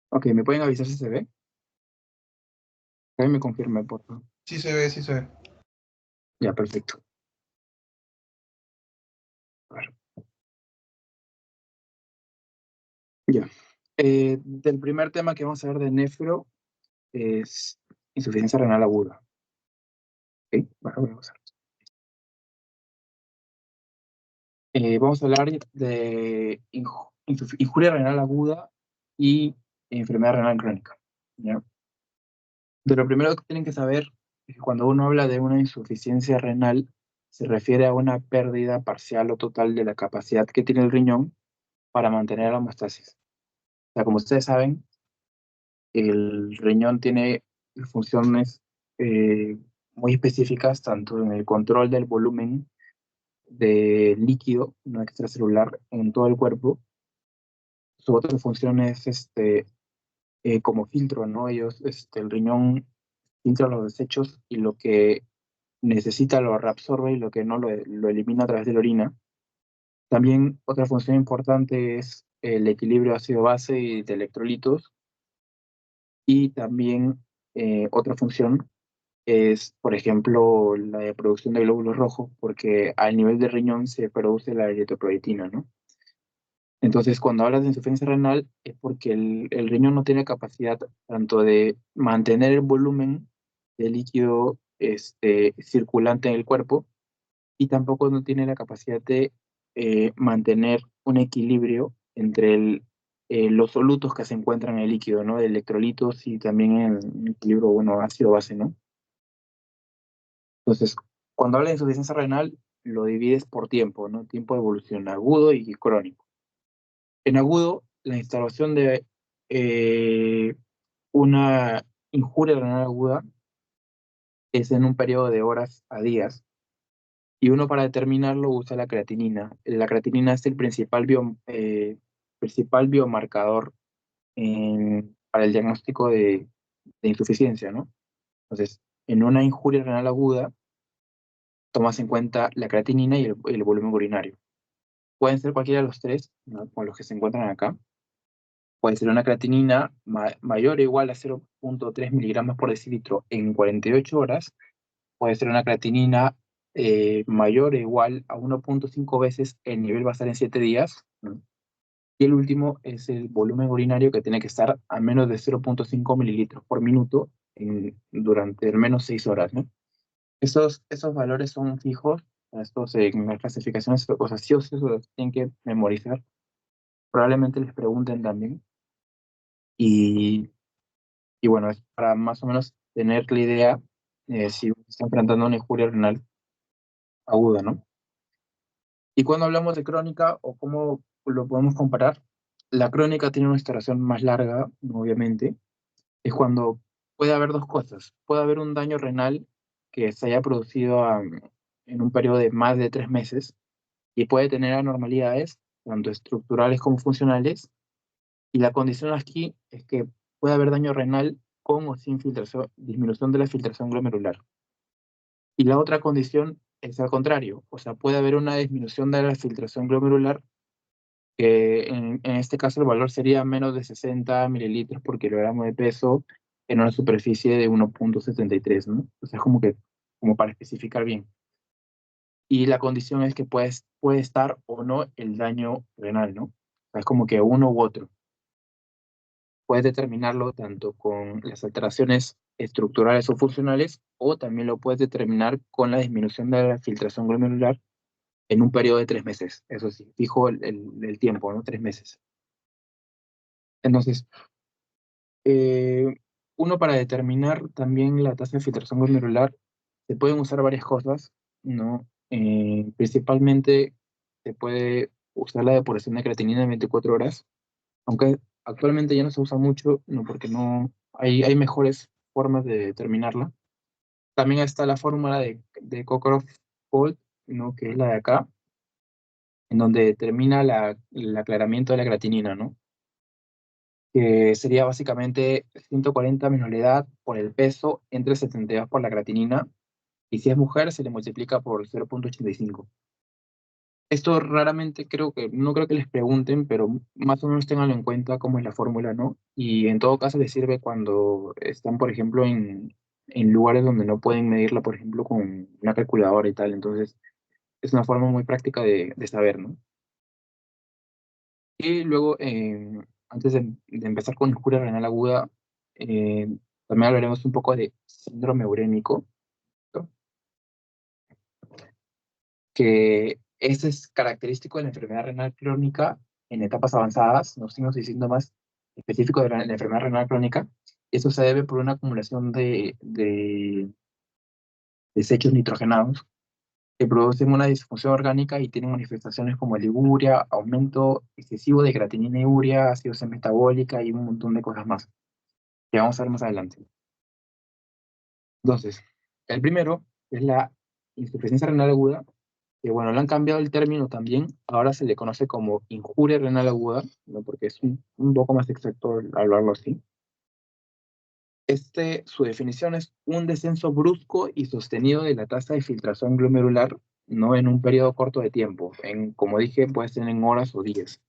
Ok, ¿me pueden avisar si se ve? Ahí me confirme, por favor. Sí se ve, sí se ve. Ya, perfecto. A ver, ya. Del primer tema que vamos a ver de nefro es insuficiencia renal aguda. Ok, bueno, vamos a ver. Vamos a hablar de injuria renal aguda y enfermedad renal crónica. ¿Ya? De lo primero que tienen que saber es que cuando uno habla de una insuficiencia renal, se refiere a una pérdida parcial o total de la capacidad que tiene el riñón para mantener la homeostasis. O sea, como ustedes saben, el riñón tiene funciones eh, muy específicas, tanto en el control del volumen de líquido no extracelular en todo el cuerpo. Su otra función es como filtro, ¿no? El riñón filtra los desechos y lo que necesita lo reabsorbe y lo que no lo elimina a través de la orina. También otra función importante es el equilibrio ácido-base y de electrolitos. Y también otra función es, por ejemplo, la de producción de glóbulos rojos, porque al nivel del riñón se produce la eritropoyetina, ¿no? Entonces, cuando hablas de insuficiencia renal, es porque el riñón no tiene capacidad tanto de mantener el volumen de líquido circulante en el cuerpo y tampoco no tiene la capacidad de mantener un equilibrio entre los solutos que se encuentran en el líquido, ¿no? De electrolitos y también en el equilibrio, bueno, ácido-base, ¿no? Entonces, cuando hablas de insuficiencia renal, lo divides por tiempo, ¿no? Tiempo de evolución agudo y crónico. En agudo, la instalación de eh, una injuria renal aguda es en un periodo de horas a días y uno para determinarlo usa la creatinina. La creatinina es el principal biomarcador para el diagnóstico de insuficiencia, ¿no? Entonces, en una injuria renal aguda, tomas en cuenta la creatinina y el volumen urinario. Pueden ser cualquiera de los tres, ¿no? Con los que se encuentran acá. Puede ser una creatinina mayor o igual a 0,3 miligramos por decilitro en 48 horas. Puede ser una creatinina mayor o igual a 1,5 veces el nivel basal en 7 días, ¿no? Y el último es el volumen urinario que tiene que estar a menos de 0,5 mililitros por minuto durante al menos 6 horas, ¿no? Esos valores son fijos, en las clasificaciones, o sea, sí o sí se los tienen que memorizar. Probablemente les pregunten también. Y, y bueno, es para más o menos tener la idea si uno está enfrentando una injuria renal aguda, ¿no? Y cuando hablamos de crónica o cómo lo podemos comparar, la crónica tiene una instalación más larga, obviamente, es cuando puede haber dos cosas. Puede haber un daño renal que se haya producido en un periodo de más de 3 meses y puede tener anormalidades, tanto estructurales como funcionales. Y la condición aquí es que puede haber daño renal con o sin filtración, disminución de la filtración glomerular. Y la otra condición es al contrario, o sea, puede haber una disminución de la filtración glomerular, que en este caso el valor sería menos de 60 mililitros por kilogramo de peso en una superficie de 1,73, ¿no? O sea, es como para especificar bien. Y la condición es que puede estar o no el daño renal, ¿no? O sea, es como que uno u otro. Puedes determinarlo tanto con las alteraciones estructurales o funcionales, o también lo puedes determinar con la disminución de la filtración glomerular en un periodo de 3 meses. Eso sí, fijo el tiempo, ¿no? 3 meses. Entonces, eh, uno para determinar también la tasa de filtración glomerular, se pueden usar varias cosas, ¿no? Principalmente se puede usar la depuración de creatinina en 24 horas, aunque actualmente ya no se usa mucho, no, porque no hay mejores formas de determinarla. También está la fórmula de Cockcroft-Gault, ¿no? Que es la de acá, en donde determina el aclaramiento de la creatinina, ¿no? Que sería básicamente 140 menos la edad por el peso entre 72 por la creatinina, y si es mujer se le multiplica por 0,85. Esto raramente no creo que les pregunten, pero más o menos tenganlo en cuenta cómo es la fórmula, ¿no? Y en todo caso les sirve cuando están, por ejemplo, en lugares donde no pueden medirla, por ejemplo, con una calculadora y tal. Entonces, es una forma muy práctica de saber, ¿no? Y luego, antes de empezar con injuria renal aguda, eh, también hablaremos un poco de síndrome urémico, ¿no? Que este es característico de la enfermedad renal crónica en etapas avanzadas, los signos y síntomas específicos de la enfermedad renal crónica. Eso se debe por una acumulación de desechos nitrogenados que producen una disfunción orgánica y tienen manifestaciones como liguria, aumento excesivo de creatinina y urea, acidosis metabólica y un montón de cosas más, que vamos a ver más adelante. Entonces, el primero es la insuficiencia renal aguda, que bueno, le han cambiado el término también, ahora se le conoce como injuria renal aguda, ¿no? Porque es un poco más exacto hablarlo así. Su definición es un descenso brusco y sostenido de la tasa de filtración glomerular, no en un periodo corto de tiempo, como dije, puede ser en horas o días.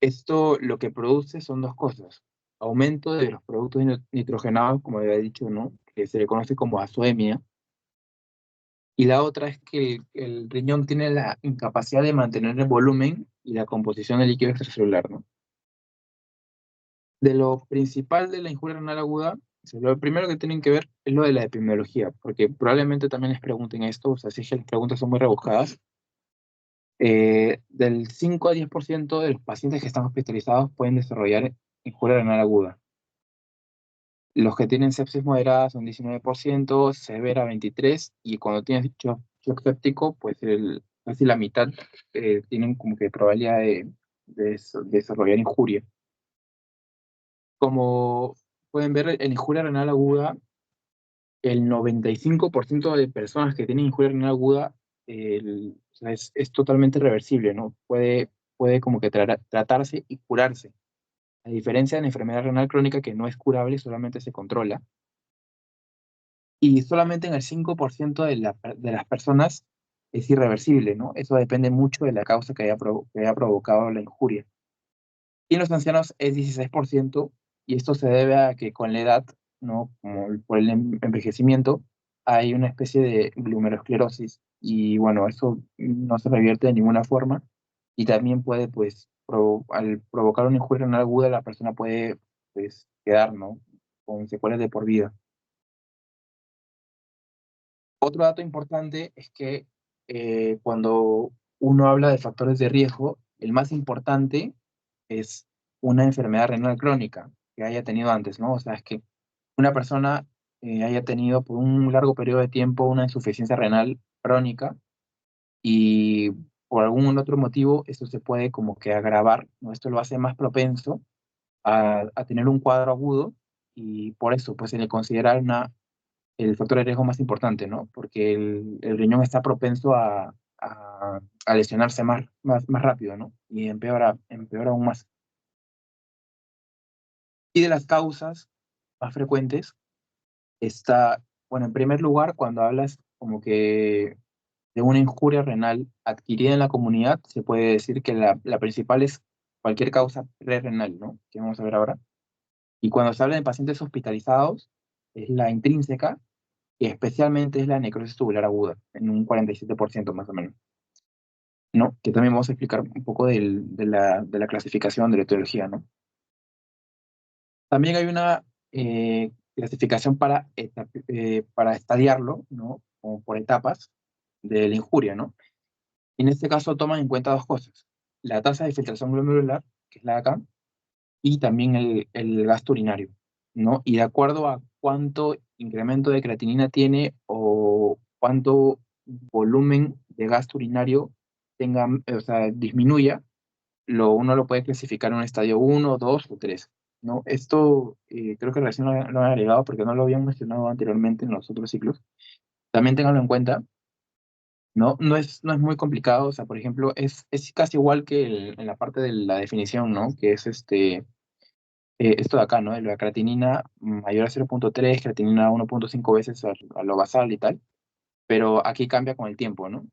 Esto lo que produce son dos cosas: aumento de los productos nitrogenados, como había dicho, ¿no? Que se le conoce como azoemia, y la otra es que el riñón tiene la incapacidad de mantener el volumen y la composición del líquido extracelular, ¿no? De lo principal de la injuria renal aguda, o sea, lo primero que tienen que ver es lo de la epidemiología, porque probablemente también les pregunten esto, o sea, si es que las preguntas son muy rebuscadas. Del 5 a 10% de los pacientes que están hospitalizados pueden desarrollar injuria renal aguda. Los que tienen sepsis moderada son 19%, severa 23%, y cuando tienes shock séptico, pues casi la mitad tienen como que probabilidad de desarrollar injuria. Como pueden ver, en injuria renal aguda, el 95% de personas que tienen injuria renal aguda o sea, es totalmente reversible, ¿no? Puede como que tratarse y curarse. A diferencia de la enfermedad renal crónica, que no es curable, solamente se controla. Y solamente en el 5% de las personas es irreversible, ¿no? Eso depende mucho de la causa que haya provocado la injuria. Y en los ancianos es 16%, y esto se debe a que con la edad, ¿no? Como por el envejecimiento, hay una especie de glomerulosclerosis, y bueno, eso no se revierte de ninguna forma, y también puede, pues, al provocar una injuria renal aguda, la persona puede, pues, quedar, ¿no? Con secuelas de por vida. Otro dato importante es que cuando uno habla de factores de riesgo, el más importante es una enfermedad renal crónica que haya tenido antes, ¿no? O sea, es que una persona haya tenido por un largo periodo de tiempo una insuficiencia renal crónica, y por algún otro motivo esto se puede como que agravar, ¿no? Esto lo hace más propenso a tener un cuadro agudo, y por eso pues se le considera el factor de riesgo más importante, ¿no? Porque el riñón está propenso a lesionarse más rápido, ¿no? Y empeora aún más. Y de las causas más frecuentes está, bueno, en primer lugar, cuando hablas como que de una injuria renal adquirida en la comunidad, se puede decir que la principal es cualquier causa prerrenal, ¿no? Que vamos a ver ahora. Y cuando se habla de pacientes hospitalizados, es la intrínseca, y especialmente es la necrosis tubular aguda, en un 47% más o menos, ¿no? Que también vamos a explicar un poco de la clasificación, de la etiología, ¿no? También hay una clasificación para estadiarlo, ¿no? Como por etapas de la injuria, ¿no? Y en este caso toman en cuenta dos cosas: la tasa de filtración glomerular, que es la de acá, y también el gasto urinario, ¿no? Y de acuerdo a cuánto incremento de creatinina tiene o cuánto volumen de gasto urinario tenga, o sea, disminuya, uno lo puede clasificar en un estadio 1, 2 o 3, ¿no? Esto creo que recién lo han agregado porque no lo habían mencionado anteriormente en los otros ciclos. También ténganlo en cuenta, ¿no? No es muy complicado, o sea, por ejemplo, es casi igual que en la parte de la definición, ¿no? Que es esto de acá, ¿no? De la creatinina mayor a 0,3, creatinina 1,5 veces a lo basal y tal, pero aquí cambia con el tiempo, ¿no?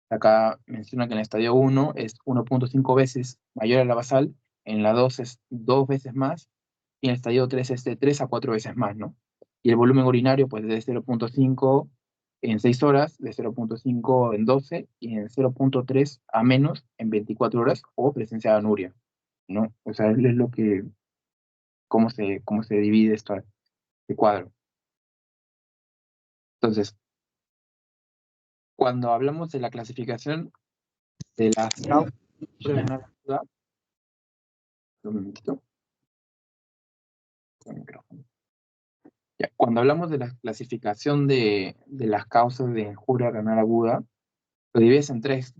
Acá menciona que en el estadio 1 es 1.5 veces mayor a la basal, en la 2 es 2 veces más, y en el estadio 3 es de 3 a 4 veces más, ¿no? Y el volumen urinario, pues de 0.5 en 6 horas, de 0.5 en 12, y en 0.3 a menos en 24 horas, o presencia de anuria, ¿no? O sea, es lo que, cómo se divide esto, este cuadro. Entonces, cuando hablamos de la clasificación de las causas renal aguda, un momentito, el micrófono. Ya, cuando hablamos de la clasificación de las causas de injuria renal aguda, lo divides en tres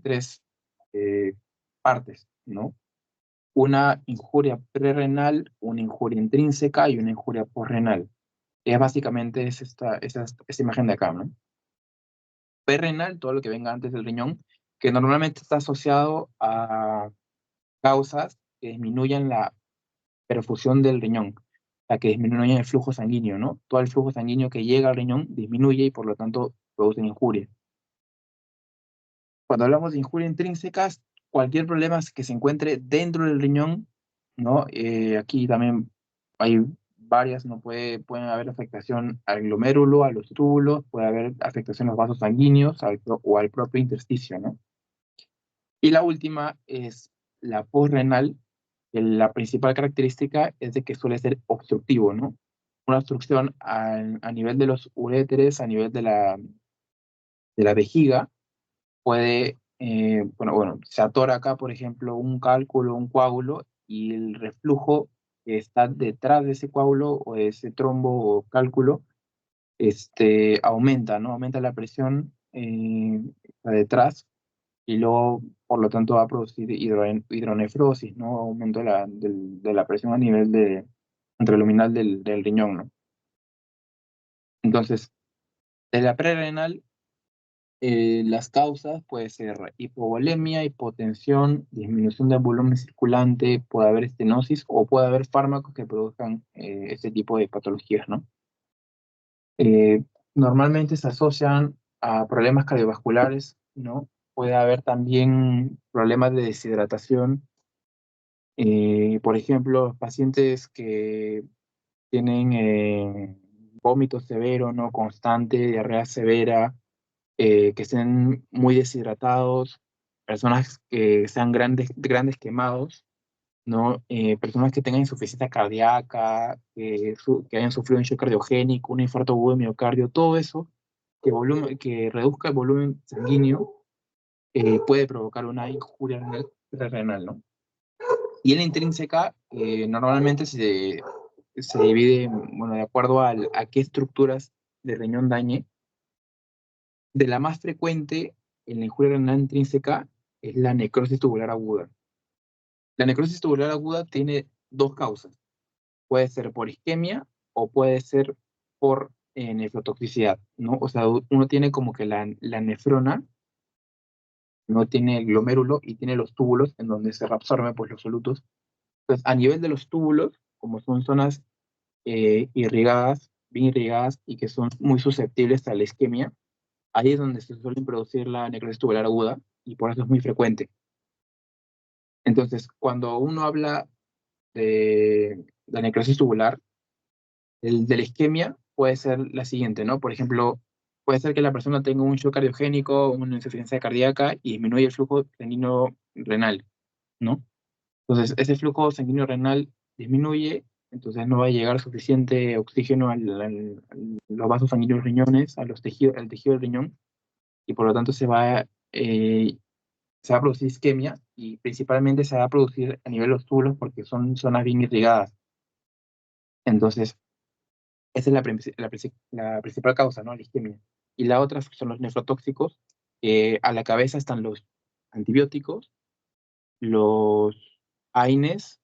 eh, partes, ¿no? Una injuria prerrenal, una injuria intrínseca y una injuria posrenal. Es básicamente esta imagen de acá, ¿no? Prerrenal, todo lo que venga antes del riñón, que normalmente está asociado a causas que disminuyan la perfusión del riñón, la que disminuye el flujo sanguíneo, ¿no? Todo el flujo sanguíneo que llega al riñón disminuye y por lo tanto producen injuria. Cuando hablamos de injuria intrínseca, cualquier problema que se encuentre dentro del riñón, ¿no? Aquí también hay varias, ¿no? Pueden haber afectación al glomérulo, a los túbulos, puede haber afectación a los vasos sanguíneos o al propio intersticio, ¿no? Y la última es la posrenal. La principal característica es de que suele ser obstructivo, ¿no? Una obstrucción a nivel de los uréteres, a nivel de la vejiga, puede, bueno, se atora acá, por ejemplo, un cálculo, un coágulo, y el reflujo que está detrás de ese coágulo o de ese trombo o cálculo, aumenta, ¿no? Aumenta la presión detrás y luego, por lo tanto, va a producir hidronefrosis, ¿no? Aumento de la presión a nivel intraluminal del riñón, ¿no? Entonces, de la prerrenal, las causas puede ser hipovolemia, hipotensión, disminución del volumen circulante, puede haber estenosis o puede haber fármacos que produzcan este tipo de patologías, ¿no? Eh, Normalmente se asocian a problemas cardiovasculares, ¿no? Puede haber también problemas de deshidratación. Por ejemplo, pacientes que tienen vómito severo, ¿no? Constante, diarrea severa, que estén muy deshidratados, personas que sean grandes quemados, ¿no? Personas que tengan insuficiencia cardíaca, que hayan sufrido un shock cardiogénico, un infarto agudo de miocardio, todo eso que reduzca el volumen sanguíneo puede provocar una injuria renal, ¿no? Y en la intrínseca normalmente se divide, bueno, de acuerdo a qué estructuras de riñón dañe. De la más frecuente en la injuria renal intrínseca es la necrosis tubular aguda. La necrosis tubular aguda tiene dos causas. Puede ser por isquemia o puede ser por nefrotoxicidad, ¿no? O sea, uno tiene como que la nefrona, no tiene el glomérulo y tiene los túbulos en donde se reabsorben pues, los solutos. Entonces, a nivel de los túbulos, como son zonas irrigadas, bien irrigadas y que son muy susceptibles a la isquemia, ahí es donde se suele producir la necrosis tubular aguda y por eso es muy frecuente. Entonces, cuando uno habla de la necrosis tubular, de la isquemia puede ser la siguiente, ¿no? Por ejemplo, puede ser que la persona tenga un shock cardiogénico, una insuficiencia cardíaca y disminuye el flujo sanguíneo renal, ¿no? Entonces, ese flujo sanguíneo renal disminuye, entonces no va a llegar suficiente oxígeno a los vasos sanguíneos riñones, al tejido del riñón, y por lo tanto se va a producir isquemia y principalmente se va a producir a nivel de los túbulos porque son zonas bien irrigadas. Entonces, esa es la principal causa, ¿no? La isquemia. Y la otra son los nefrotóxicos. A la cabeza están los antibióticos, los AINES,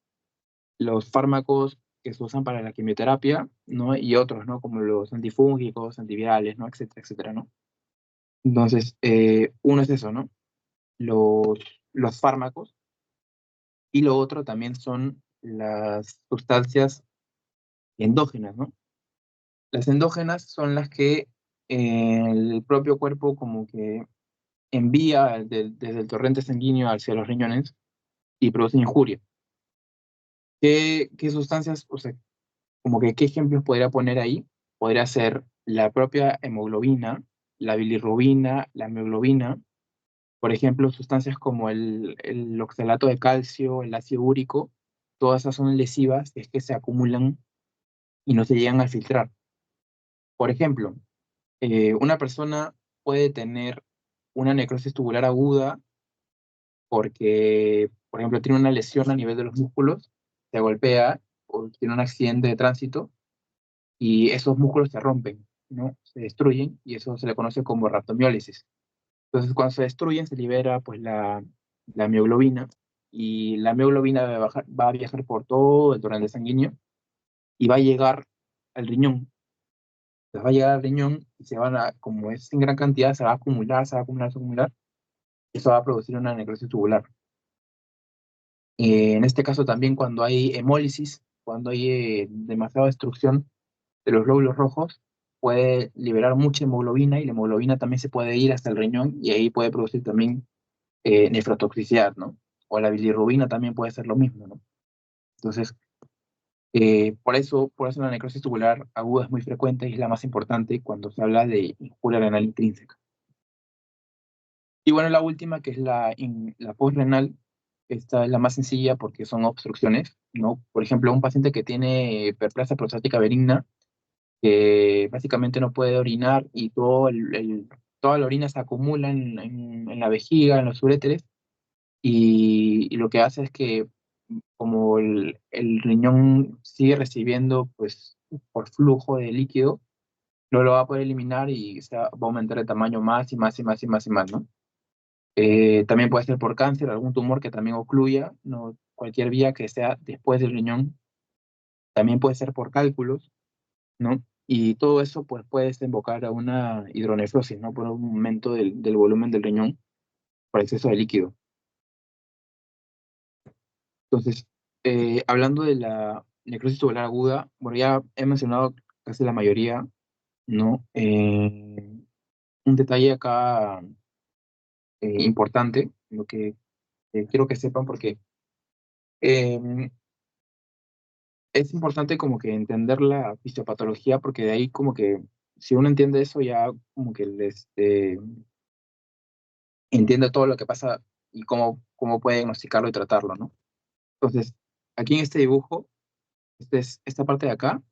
los fármacos que se usan para la quimioterapia, ¿no? Y otros, ¿no? Como los antifúngicos, antivirales, ¿no? Etcétera, etcétera, ¿no? Entonces, uno es eso, ¿no? Los, los fármacos. Y lo otro también son las sustancias endógenas, ¿no? Las endógenas son las que el propio cuerpo como que envía desde el torrente sanguíneo hacia los riñones y produce injuria. ¿Qué sustancias, o sea, como que qué ejemplos podría poner ahí? Podría ser la propia hemoglobina, la bilirrubina, la mioglobina, por ejemplo, sustancias como el oxalato de calcio, el ácido úrico, todas esas son lesivas, es que se acumulan y no se llegan a filtrar. Por ejemplo, una persona puede tener una necrosis tubular aguda porque, por ejemplo, tiene una lesión a nivel de los músculos, se golpea o tiene un accidente de tránsito y esos músculos se rompen, ¿no? Se destruyen y eso se le conoce como rhabdomiólisis. Entonces, cuando se destruyen, se libera pues la mioglobina y la mioglobina va a viajar por todo el torrente sanguíneo y va a llegar al riñón. Entonces, va a llegar al riñón y como es en gran cantidad, se va a acumular, se va a acumular, se va a acumular. Eso va a producir una necrosis tubular. En este caso también cuando hay hemólisis, cuando hay demasiada destrucción de los glóbulos rojos, puede liberar mucha hemoglobina y la hemoglobina también se puede ir hasta el riñón y ahí puede producir también nefrotoxicidad, ¿no? O la bilirrubina también puede ser lo mismo, ¿no? Entonces, por eso la necrosis tubular aguda es muy frecuente y es la más importante cuando se habla de injuria renal intrínseca. Y bueno, la última, que es la postrenal, esta es la más sencilla porque son obstrucciones, ¿no? Por ejemplo, un paciente que tiene hiperplasia prostática benigna, que básicamente no puede orinar y toda la orina se acumula en la vejiga, en los uréteres, y lo que hace es que como el riñón sigue recibiendo pues por flujo de líquido, no lo va a poder eliminar y va a aumentar de tamaño más y más y más y más y más, ¿no? También puede ser por cáncer, algún tumor que también ocluya, ¿no? Cualquier vía que sea después del riñón. También puede ser por cálculos, ¿no? Y todo eso pues puede desembocar a una hidronefrosis, ¿no? Por un aumento del volumen del riñón por exceso de líquido. Entonces, hablando de la necrosis tubular aguda, bueno, ya he mencionado casi la mayoría, ¿no? Un detalle acá importante, lo que quiero que sepan, porque eh, es importante como que entender la fisiopatología, porque de ahí como que, si uno entiende eso, ya como que entiende todo lo que pasa y cómo puede diagnosticarlo y tratarlo, ¿no? Entonces, aquí en este dibujo, esta parte de acá,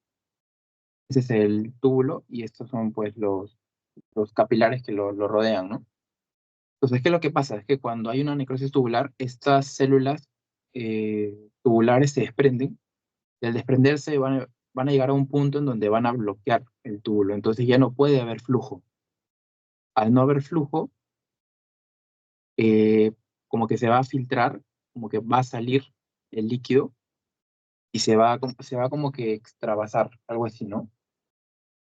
ese es el túbulo y estos son pues los capilares que lo rodean, ¿no? Entonces, ¿qué es lo que pasa? Es que cuando hay una necrosis tubular, estas células tubulares se desprenden y al desprenderse van a llegar a un punto en donde van a bloquear el túbulo, entonces ya no puede haber flujo. Al no haber flujo, eh, como que se va a filtrar, como que va a salir el líquido y se va como que extravasar, algo así, ¿no?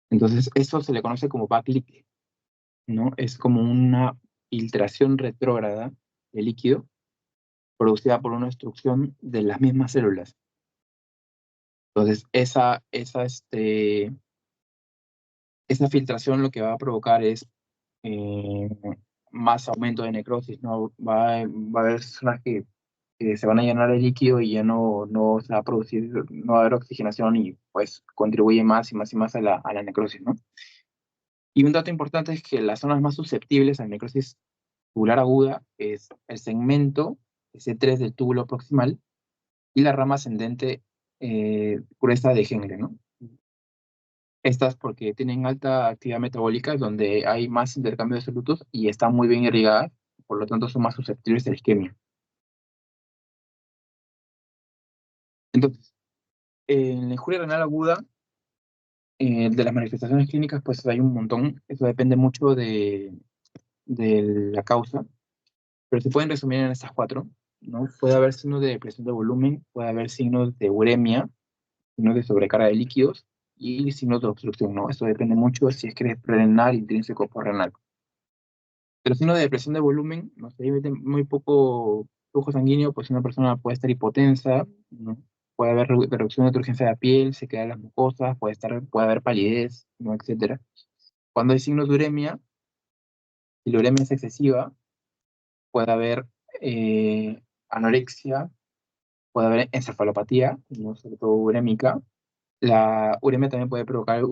Entonces, eso se le conoce como backleak, ¿no? Es como una filtración retrógrada de líquido producida por una obstrucción de las mismas células. Entonces, esa filtración lo que va a provocar es eh, más aumento de necrosis, ¿no? Va a haber zonas que se van a llenar de líquido y ya no se va a producir, no va a haber oxigenación y pues contribuye más y más y más a la necrosis, ¿no? Y un dato importante es que las zonas más susceptibles a la necrosis tubular aguda es el segmento C3 del túbulo proximal y la rama ascendente gruesa de Henle, ¿no? Estas porque tienen alta actividad metabólica, donde hay más intercambio de solutos y están muy bien irrigadas, por lo tanto son más susceptibles a la isquemia. Entonces, en la injuria renal aguda, de las manifestaciones clínicas, pues hay un montón. Eso depende mucho de la causa, pero se pueden resumir en estas cuatro, ¿no? Puede haber signos de depresión de volumen, puede haber signos de uremia, signos de sobrecarga de líquidos y signos de obstrucción, ¿no? Eso depende mucho si es que es prerenal, intrínseco o renal. Pero signos de depresión de volumen, no sé, muy poco flujo sanguíneo, pues una persona puede estar hipotensa, ¿no? Puede haber reducción de turgencia de la piel, se quedan las mucosas, puede haber palidez, ¿no? Etcétera. Cuando hay signos de uremia, Si la uremia es excesiva, puede haber anorexia, puede haber encefalopatía, ¿no? Sobre todo urémica. La uremia también puede provocar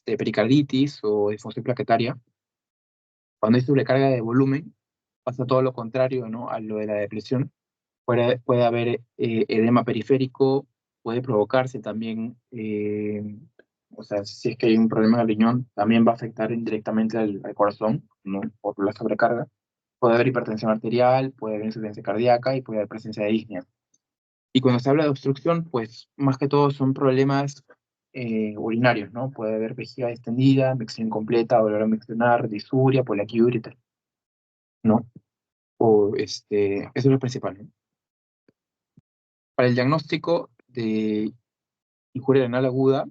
pericarditis o disfunción plaquetaria. Cuando hay sobrecarga de volumen, pasa todo lo contrario, ¿no? A lo de la depresión. Puede haber edema periférico, puede provocarse también, o sea, si es que hay un problema en el riñón, también va a afectar indirectamente al corazón, ¿no? Por la sobrecarga. Puede haber hipertensión arterial, puede haber insuficiencia cardíaca y puede haber presencia de disnea. Y cuando se habla de obstrucción, pues más que todo son problemas urinarios, ¿no? Puede haber vejiga extendida, micción incompleta, dolor a miccionar, disuria, poliaquiuria y tal, ¿no? Eso es lo principal, ¿no? Para el diagnóstico de injuria renal aguda,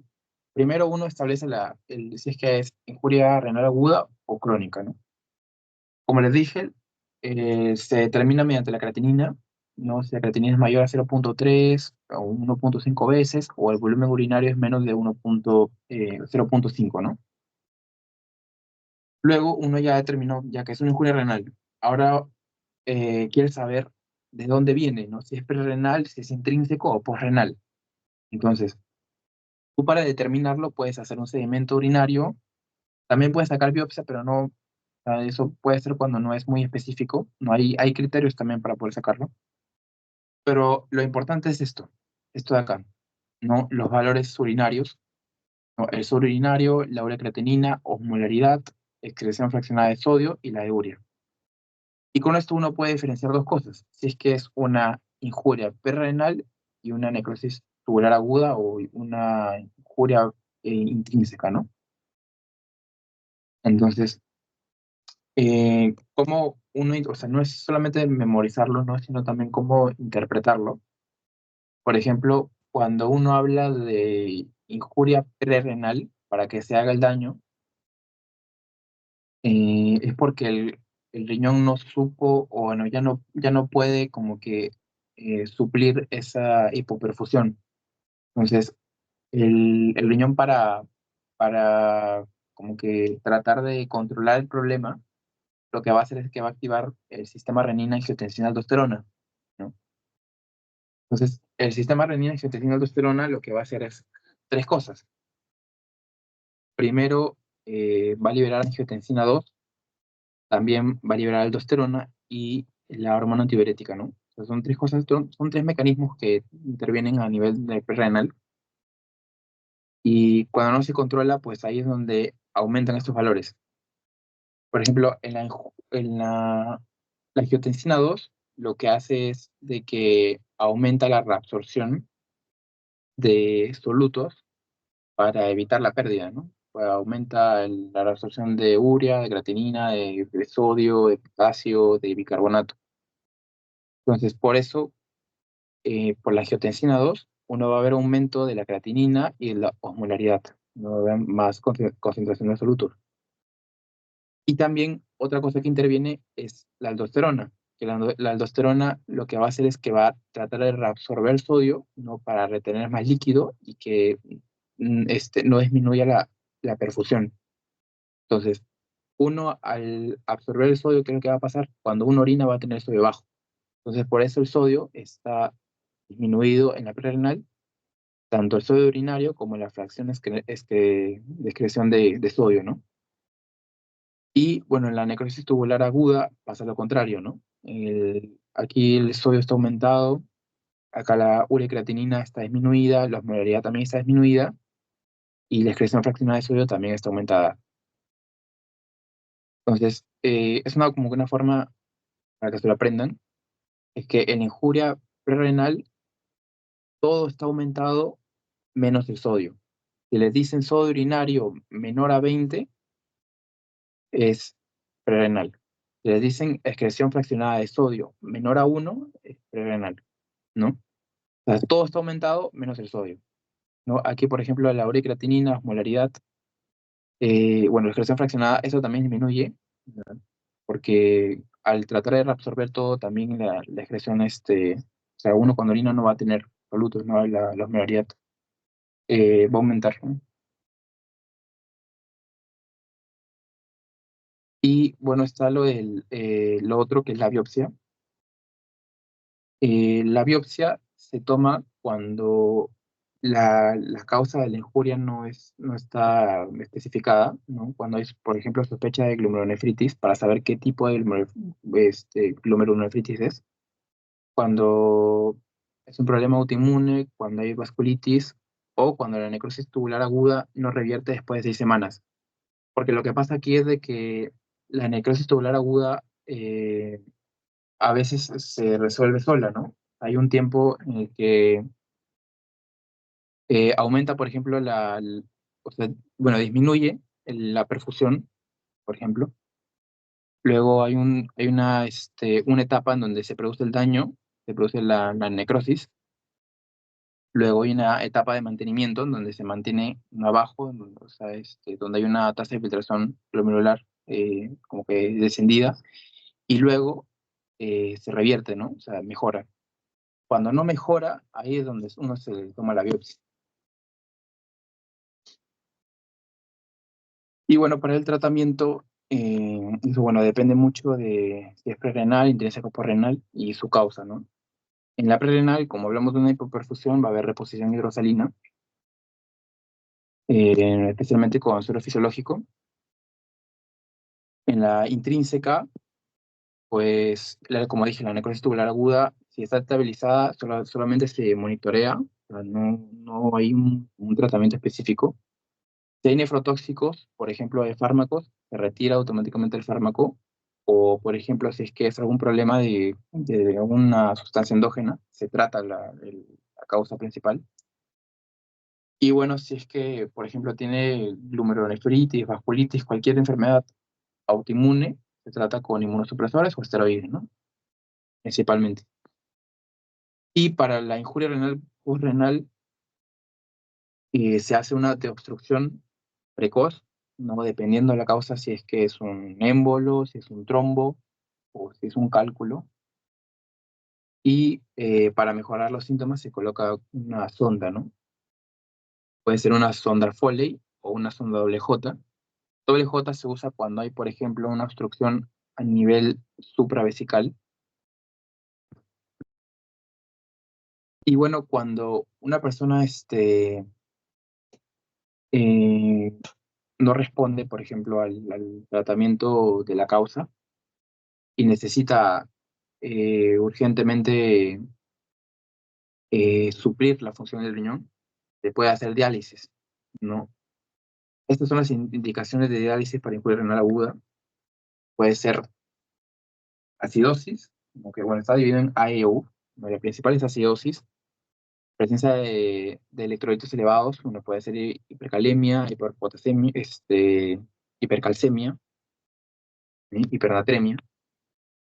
primero uno establece si es que es injuria renal aguda o crónica, ¿no? Como les dije, se determina mediante la creatinina, ¿no? Si la creatinina es mayor a 0,3 o 1,5 veces, o el volumen urinario es menos de 0,5, ¿no? Luego uno ya determinó, ya que es una injuria renal, ahora quiere saber de dónde viene, ¿no? Si es prerrenal, si es intrínseco o posrenal. Entonces, tú para determinarlo puedes hacer un sedimento urinario, también puedes sacar biopsia, pero no, o sea, eso puede ser cuando no es muy específico, no hay criterios también para poder sacarlo, pero lo importante es esto de acá, ¿no? Los valores urinarios, ¿no? El sodio urinario, la ureacreatinina, osmolaridad, excreción fraccionada de sodio y la de urea. Y con esto uno puede diferenciar dos cosas, si es que es una injuria perrenal y una necrosis tubular aguda o una injuria intrínseca, ¿no? Entonces, cómo uno, o sea, no es solamente memorizarlo, ¿no? Sino también cómo interpretarlo. Por ejemplo, cuando uno habla de injuria prerrenal para que se haga el daño, es porque el riñón no supo o bueno, ya no puede como que suplir esa hipoperfusión. Entonces, el riñón para como que tratar de controlar el problema lo que va a hacer es que va a activar el sistema renina-angiotensina-aldosterona, ¿no? Entonces, el sistema renina-angiotensina-aldosterona lo que va a hacer es tres cosas. Primero, va a liberar angiotensina 2, también va a liberar aldosterona y la hormona antidiurética, ¿no? O sea, son tres cosas, son tres mecanismos que intervienen a nivel de renal y cuando no se controla, pues ahí es donde aumentan estos valores. Por ejemplo, la angiotensina 2 lo que hace es de que aumenta la reabsorción de solutos para evitar la pérdida, ¿no? Pues aumenta la reabsorción de urea, de creatinina, de sodio, de potasio, de bicarbonato. Entonces, por eso, por la angiotensina 2, uno va a ver aumento de la creatinina y de la osmolaridad. No va a haber más concentración de solutos. Y también otra cosa que interviene es la aldosterona, que la aldosterona lo que va a hacer es que va a tratar de reabsorber el sodio, ¿no? Para retener más líquido y que no disminuya la perfusión. Entonces, uno al absorber el sodio, ¿qué es lo que va a pasar? Cuando uno orina va a tener sodio bajo. Entonces, por eso el sodio está disminuido en la renal, tanto el sodio urinario como la fracción de excreción de sodio, ¿no? Y bueno, en la necrosis tubular aguda pasa lo contrario, ¿no? Aquí el sodio está aumentado, acá la ureacreatinina está disminuida, la osmolaridad también está disminuida y la excreción fraccionada de sodio también está aumentada. Entonces, es como que una forma para que se lo aprendan, es que en injuria prerrenal todo está aumentado menos el sodio. Si les dicen sodio urinario menor a 20, es prerrenal. Si les dicen excreción fraccionada de sodio menor a 1, es prerrenal, ¿no? O sea, todo está aumentado menos el sodio, ¿no? Aquí, por ejemplo, la ureacreatinina, osmolaridad, bueno, la excreción fraccionada, eso también disminuye, ¿verdad? Porque al tratar de reabsorber todo, también la excreción, o sea, uno cuando orina no va a tener solutos, ¿no? La osmolaridad va a aumentar, ¿no? Y bueno, está lo otro que es la biopsia. La biopsia se toma cuando la causa de la injuria no está especificada, ¿no? Cuando hay, por ejemplo, sospecha de glomerulonefritis, para saber qué tipo de glomerulonefritis es. Cuando es un problema autoinmune, cuando hay vasculitis o cuando la necrosis tubular aguda no revierte después de 6 semanas. Porque lo que pasa aquí es de que la necrosis tubular aguda a veces se resuelve sola, ¿no? Hay un tiempo en el que aumenta, por ejemplo, o sea, bueno, disminuye la perfusión, por ejemplo. Luego una etapa en donde se produce el daño, se produce la necrosis. Luego hay una etapa de mantenimiento en donde se mantiene abajo, o sea, donde hay una tasa de filtración glomerular como que descendida, y luego se revierte, ¿no? O sea, mejora. Cuando no mejora, ahí es donde uno se toma la biopsia. Y bueno, para el tratamiento, eso, bueno, depende mucho de si es prerrenal, intrínseco renal y su causa, ¿no? En la prerrenal, como hablamos de una hipoperfusión, va a haber reposición hidrosalina, especialmente con suero fisiológico. En la intrínseca, pues, como dije, la necrosis tubular aguda, si está estabilizada, solamente se monitorea, o sea, no hay un tratamiento específico. Si hay nefrotóxicos, por ejemplo, de fármacos, se retira automáticamente el fármaco, o por ejemplo, si es que es algún problema de alguna sustancia endógena, se trata la causa principal. Y bueno, si es que, por ejemplo, tiene glomerulonefritis, vasculitis, cualquier enfermedad autoinmune, se trata con inmunosupresores o esteroides, ¿no? Principalmente. Y para la injuria renal postrenal, se hace una obstrucción precoz, ¿no? Dependiendo de la causa, si es que es un émbolo, si es un trombo o si es un cálculo. Y para mejorar los síntomas se coloca una sonda, ¿no? Puede ser una sonda Foley o una sonda doble J. Doble J se usa cuando hay, por ejemplo, una obstrucción a nivel supravesical. Y bueno, cuando una persona eh, no responde, por ejemplo, al tratamiento de la causa y necesita urgentemente suplir la función del riñón, se puede hacer diálisis, ¿no? Estas son las indicaciones de diálisis para injuria renal aguda. Puede ser acidosis, aunque bueno, está dividido en A y U. La principal es acidosis, presencia de electrolitos elevados, uno puede ser hipercalemia, hiperpotasemia, hipercalcemia, ¿sí? Hipernatremia.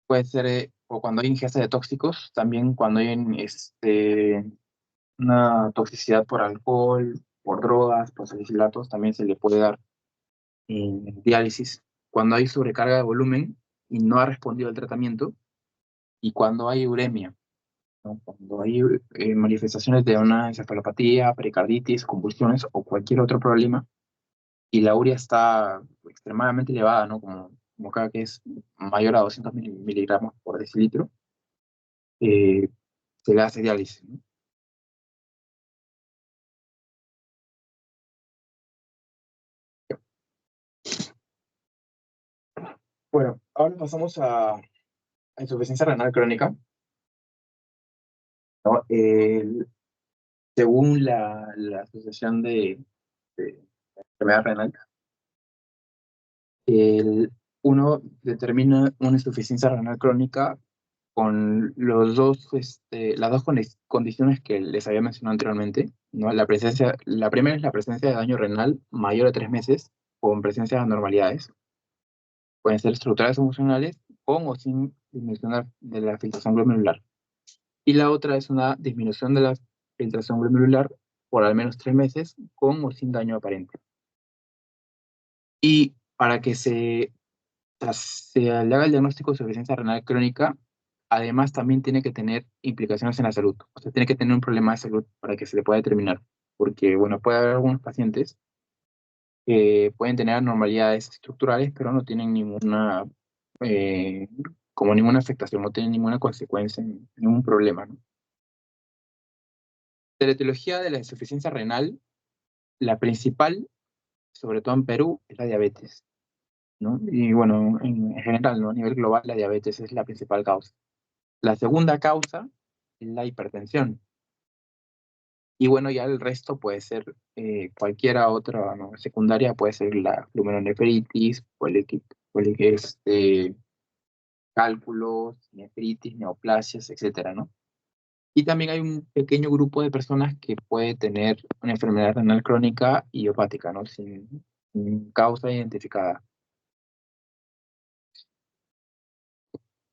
Puede ser, o cuando hay ingesta de tóxicos, también cuando hay una toxicidad por alcohol, por drogas, por salicilatos, también se le puede dar diálisis. Cuando hay sobrecarga de volumen y no ha respondido al tratamiento, y cuando hay uremia, ¿no? Cuando hay manifestaciones de una encefalopatía, pericarditis, convulsiones o cualquier otro problema, y la urea está extremadamente elevada, ¿no? Como cada que es mayor a 200 miligramos por decilitro, eh, se le hace diálisis, ¿no? Bueno, ahora pasamos a insuficiencia renal crónica, ¿no? Según la Asociación de Enfermedad Renal, el, uno determina una insuficiencia renal crónica con las dos condiciones que les había mencionado anteriormente, ¿no? La primera es la presencia de daño renal mayor a 3 meses, con presencia de anormalidades. Pueden ser estructurales o funcionales, con o sin disminución de la filtración glomerular. Y la otra es una disminución de la filtración glomerular por al menos 3 meses, con o sin daño aparente. Y para que se le haga el diagnóstico de insuficiencia renal crónica, además también tiene que tener implicaciones en la salud. O sea, tiene que tener un problema de salud para que se le pueda determinar. Porque, bueno, puede haber algunos pacientes que pueden tener anormalidades estructurales, pero no tienen ninguna, eh, como ninguna afectación, no tienen ninguna consecuencia, ningún problema, ¿no? De la etiología de la insuficiencia renal, la principal, sobre todo en Perú, es la diabetes, ¿no? Y bueno, en general, ¿no? A nivel global, la diabetes es la principal causa. La segunda causa es la hipertensión. Y bueno, ya el resto puede ser cualquiera otra, ¿no? Secundaria, puede ser la glomerulonefritis, cálculos, nefritis, neoplasias, etcétera, ¿no? Y también hay un pequeño grupo de personas que puede tener una enfermedad renal crónica idiopática, ¿no? Sin causa identificada.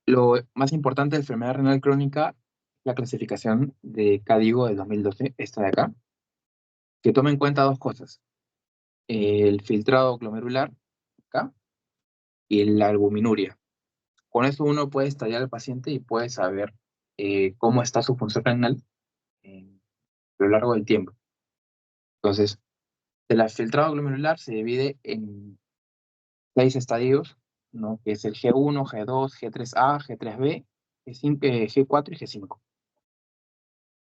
Lo más importante de enfermedad renal crónica, la clasificación de CADIGO del 2012, esta de acá, que toma en cuenta dos cosas: el filtrado glomerular, acá, y la albuminuria. Con eso uno puede estudiar al paciente y puede saber cómo está su función renal eh, a lo largo del tiempo. Entonces, el filtrado glomerular se divide en 6 estadios, ¿no? Que es el G1, G2, G3A, G3B, G5, G4 y G5.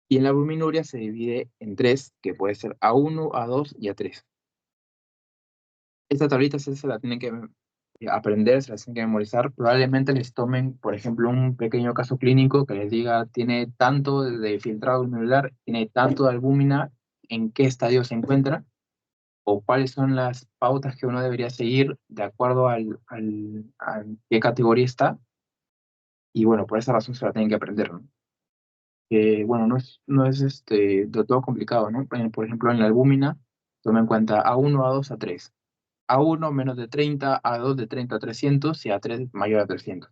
Y en la albuminuria se divide en tres, que puede ser A1, A2 y A3. Esta tablita se la tienen que aprender, se la tienen que memorizar. Probablemente les tomen, por ejemplo, un pequeño caso clínico que les diga, tiene tanto de filtrado glomerular, tiene tanto de albúmina, en qué estadio se encuentra, o cuáles son las pautas que uno debería seguir de acuerdo a qué categoría está. Y bueno, por esa razón se la tienen que aprender, ¿no? Que bueno, no es de todo complicado, ¿no? Por ejemplo, en la albúmina, toma en cuenta A1, A2, A3. A1 menos de 30, A2 de 30 a 300 y A3 mayor a 300.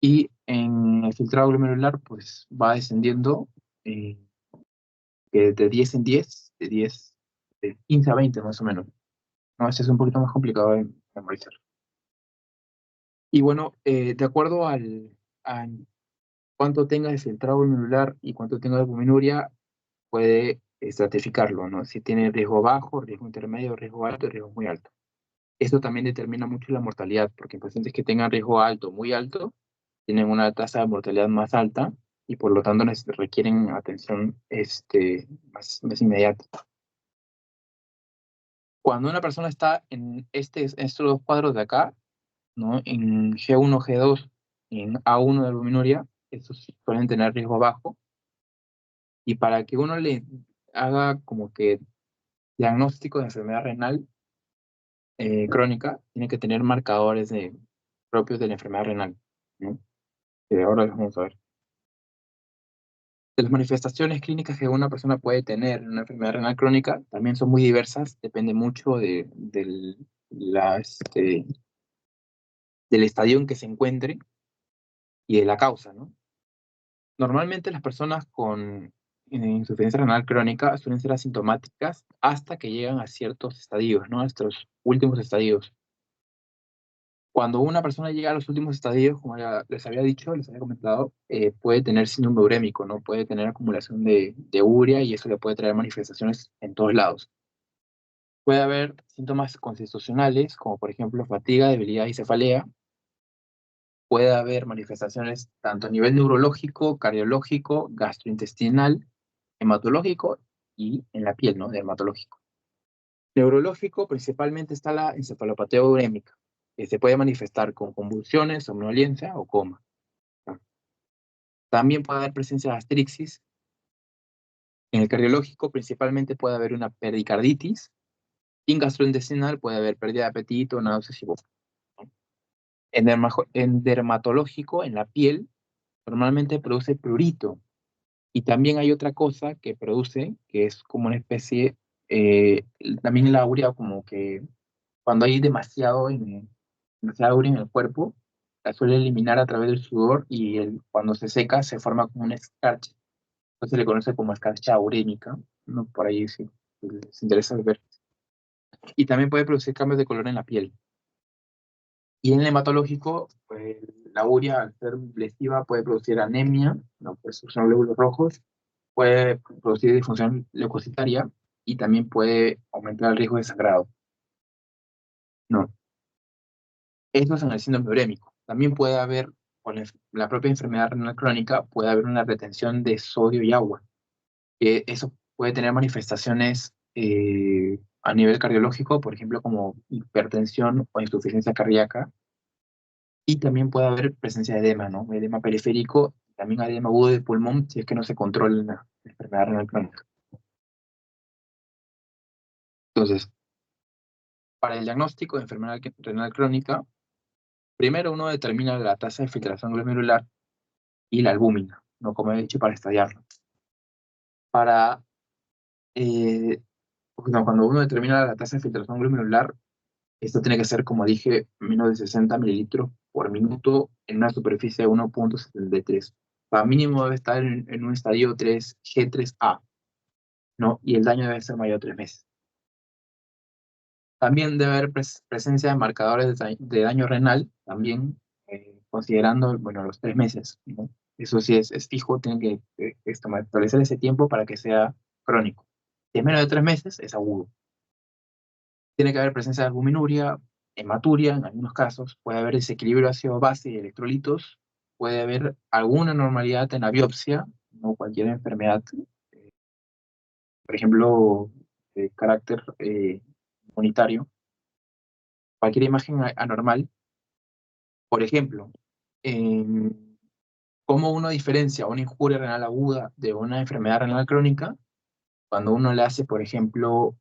Y en el filtrado glomerular, pues va descendiendo eh, que de 10 en 10, de 15 a 20 más o menos. No, este es un poquito más complicado de memorizar. Y bueno, de acuerdo a cuánto tenga de filtrado glomerular y cuánto tenga de albuminuria, puede estratificarlo, ¿no? Si tiene riesgo bajo, riesgo intermedio, riesgo alto y riesgo muy alto. Esto también determina mucho la mortalidad, porque en pacientes que tengan riesgo alto, muy alto, tienen una tasa de mortalidad más alta y por lo tanto requieren atención más inmediata. Cuando una persona está en estos dos cuadros de acá, ¿no? En G1, G2, en A1 de albuminuria, estos suelen tener riesgo bajo, y para que uno le haga como que diagnóstico de enfermedad renal crónica, tiene que tener marcadores propios de la enfermedad renal, ¿no? Que ahora les vamos a ver. De las manifestaciones clínicas que una persona puede tener en una enfermedad renal crónica también son muy diversas, depende mucho del estadio en que se encuentre y de la causa, ¿no? Normalmente las personas con insuficiencia renal crónica suelen ser asintomáticas hasta que llegan a ciertos estadios, ¿no? A estos últimos estadios. Cuando una persona llega a los últimos estadios, como ya les había dicho, les había comentado, puede tener síndrome urémico, ¿no? Puede tener acumulación de urea y eso le puede traer manifestaciones en todos lados. Puede haber síntomas constitucionales, como por ejemplo fatiga, debilidad y cefalea. Puede haber manifestaciones tanto a nivel neurológico, cardiológico, gastrointestinal, hematológico y en la piel, ¿no? Dermatológico. Neurológico, principalmente está la encefalopatía urémica, que se puede manifestar con convulsiones, somnolencia o coma. También puede haber presencia de astrixis. En el cardiológico, principalmente puede haber una pericarditis. Y en gastrointestinal puede haber pérdida de apetito, náuseas y vómitos. En dermatológico, en la piel, normalmente produce prurito. Y también hay otra cosa que produce, que es como una especie, también la urea, como que cuando hay demasiada urea en el cuerpo, la suele eliminar a través del sudor y cuando se seca se forma como una escarcha. Entonces se le conoce como escarcha urémica, ¿no? Por ahí sí, les interesa ver. Y también puede producir cambios de color en la piel. Y en el hematológico, pues, la urea, al ser lesiva, puede producir anemia, ¿no? Pues son glóbulos rojos, puede producir disfunción leucocitaria y también puede aumentar el riesgo de sangrado. No, eso es en el síndrome urémico. También puede haber, con la propia enfermedad renal crónica, puede haber una retención de sodio y agua. Eso puede tener manifestaciones a nivel cardiológico, por ejemplo, como hipertensión o insuficiencia cardíaca, y también puede haber presencia de edema, ¿no? Edema periférico, también edema agudo de pulmón, si es que no se controla la enfermedad renal crónica. Entonces, para el diagnóstico de enfermedad renal crónica, primero uno determina la tasa de filtración glomerular y la albúmina, ¿no? Como he dicho, para estadiarlo. Para, no, cuando uno determina la tasa de filtración glomerular, esto tiene que ser, como dije, menos de 60 mililitros por minuto en una superficie de 1,73. Para mínimo debe estar en un estadio 3G3A, ¿no? Y el daño debe ser mayor a 3 meses. También debe haber presencia de marcadores de daño renal, también considerando, bueno, los 3 meses, ¿no? Eso sí es fijo, tienen que establecer ese tiempo para que sea crónico. Si es menos de 3 meses, es agudo. Tiene que haber presencia de albuminuria, hematuria en algunos casos, puede haber desequilibrio ácido-base y electrolitos, puede haber alguna normalidad en la biopsia, no cualquier enfermedad, eh, por ejemplo, de carácter inmunitario, cualquier imagen anormal. Por ejemplo, ¿cómo uno diferencia una injuria renal aguda de una enfermedad renal crónica? Cuando uno le hace, por ejemplo,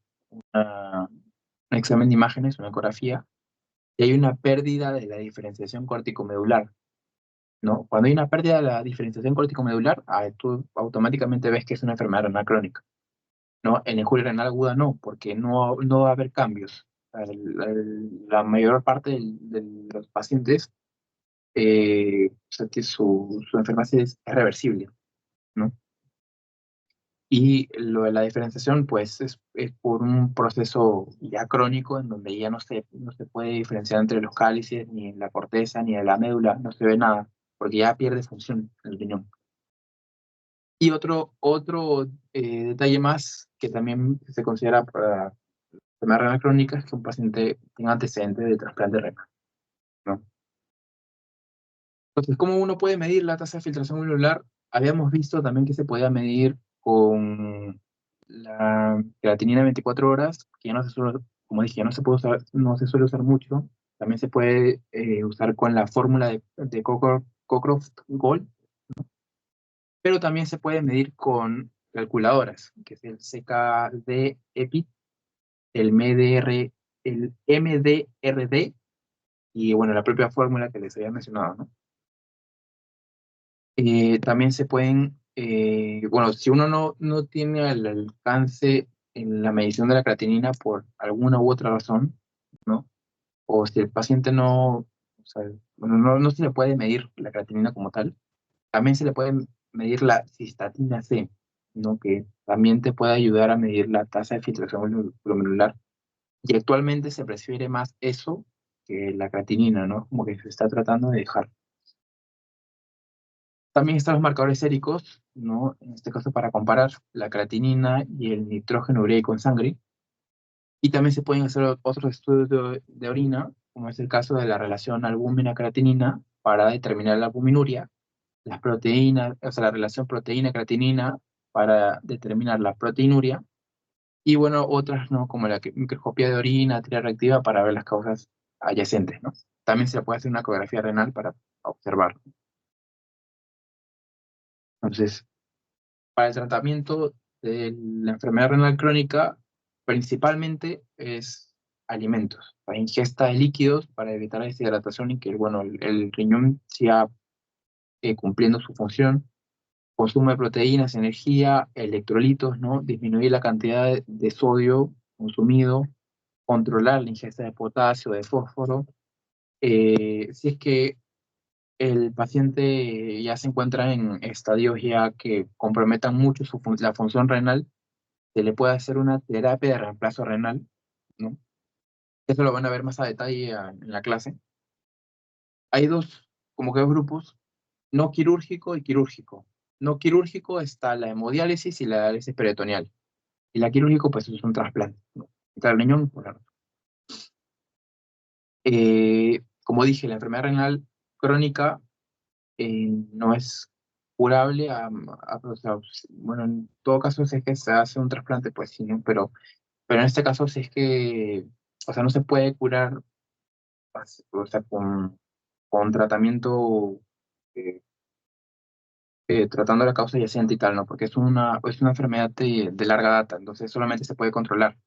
un examen de imágenes, una ecografía, y hay una pérdida de la diferenciación corticomedular, ¿no? Cuando hay una pérdida de la diferenciación corticomedular, tú automáticamente ves que es una enfermedad renal crónica, ¿no? En injuria renal aguda no, porque no va a haber cambios. La mayor parte de los pacientes, o sea, que su enfermedad es reversible, ¿no? Y lo de la diferenciación, pues, es por un proceso ya crónico en donde ya no se puede diferenciar entre los cálices, ni en la corteza, ni en la médula, no se ve nada, porque ya pierde función el riñón. Y otro detalle más que también se considera para enfermedad renal crónica es que un paciente tenga antecedentes de trasplante renal, ¿no? Entonces, ¿cómo uno puede medir la tasa de filtración glomerular? Habíamos visto también que se podía medir con la creatinina 24 horas, que ya no se suele, como dije, ya no se puede usar, no se suele usar mucho. También se puede usar con la fórmula de Cockcroft Gold, pero también se puede medir con calculadoras, que es el CKD-EPI, el MDRD y, bueno, la propia fórmula que les había mencionado, ¿no? También se pueden, bueno, si uno no tiene el alcance en la medición de la creatinina por alguna u otra razón, ¿no? O si el paciente no, o sea, bueno, no se le puede medir la creatinina como tal, también se le puede medir la cistatina C, ¿no? Que también te puede ayudar a medir la tasa de filtración glomerular. Y actualmente se prefiere más eso que la creatinina, ¿no? Como que se está tratando de dejar. También están los marcadores séricos, ¿no? En este caso para comparar la creatinina y el nitrógeno ureico en sangre. Y también se pueden hacer otros estudios de orina, como es el caso de la relación albúmina-creatinina, para determinar la albuminuria, las proteínas, o sea, la relación proteína-creatinina para determinar la proteinuria, y bueno, otras, ¿no? Como la microscopía de orina, tira reactiva para ver las causas adyacentes, ¿no? También se puede hacer una ecografía renal para observar. Entonces, para el tratamiento de la enfermedad renal crónica, principalmente es alimentos, la ingesta de líquidos para evitar la deshidratación y que, bueno, el riñón siga cumpliendo su función. Consumo de proteínas, energía, electrolitos, ¿no? Disminuir la cantidad de sodio consumido, controlar la ingesta de potasio, de fósforo. Si es que el paciente ya se encuentra en estadios ya que comprometan mucho la función renal, se le puede hacer una terapia de reemplazo renal, ¿no? Eso lo van a ver más a detalle en la clase. Hay como que dos grupos, no quirúrgico y quirúrgico. No quirúrgico está la hemodiálisis y la diálisis peritoneal. Y la quirúrgico, pues es un trasplante, ¿no? Quitar el riñón, ponerlo. Como dije, la enfermedad renal crónica no es curable, o sea, bueno, en todo caso, si es que se hace un trasplante, pues sí, ¿no? Pero en este caso, si es que, o sea, no se puede curar, o sea, con tratamiento, eh, tratando la causa yaciente y tal, ¿no? Porque es una enfermedad de larga data, entonces solamente se puede controlar.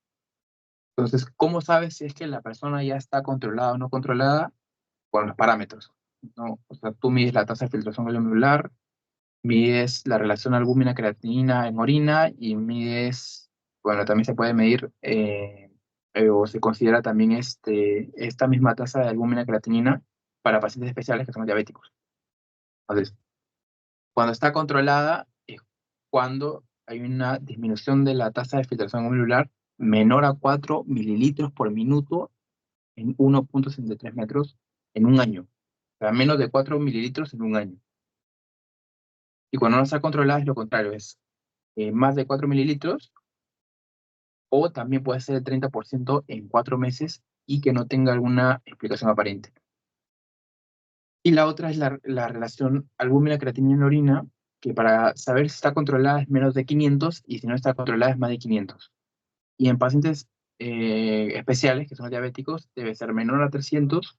Entonces, ¿cómo sabes si es que la persona ya está controlada o no controlada? Con los parámetros, ¿no? O sea, tú mides la tasa de filtración glomerular, mides la relación albúmina-creatinina en orina y mides, bueno, también se puede medir o se considera también esta misma tasa de albúmina-creatinina para pacientes especiales que son diabéticos. Entonces, cuando está controlada es cuando hay una disminución de la tasa de filtración glomerular menor a 4 mililitros por minuto en 1,63 metros en un año. O sea, menos de 4 mililitros en un año. Y cuando no está controlada es lo contrario, es más de 4 mililitros o también puede ser el 30% en 4 meses y que no tenga alguna explicación aparente. Y la otra es la relación albúmina-creatinina en la orina, que para saber si está controlada es menos de 500 y si no está controlada es más de 500. Y en pacientes especiales, que son los diabéticos, debe ser menor a 300